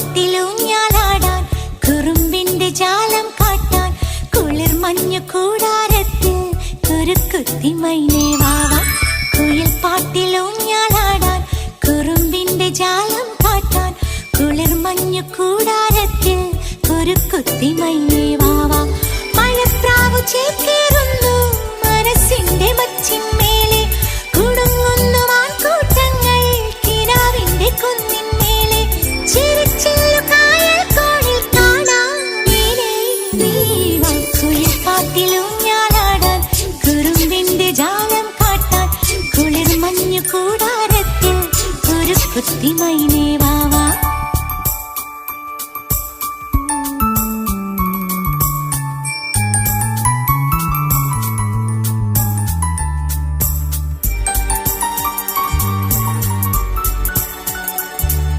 പാട്ടിലൂഞ്ഞാലാടാൻ കുറുമ്പിന്റെ ജാലം കാട്ടാൻ കുളിർ മഞ്ഞു കൂടാരത്തിൽ കുരുക്കുത്തി മൈനേ വാവാ. കുയിൽ പാട്ടിലൂഞ്ഞാലാടാൻ കുറുമ്പിന്റെ ജാലം കാട്ടാൻ കുളിർ മഞ്ഞു കൂടാരത്തിൽ കുരുക്കുത്തി മൈനേ വാ.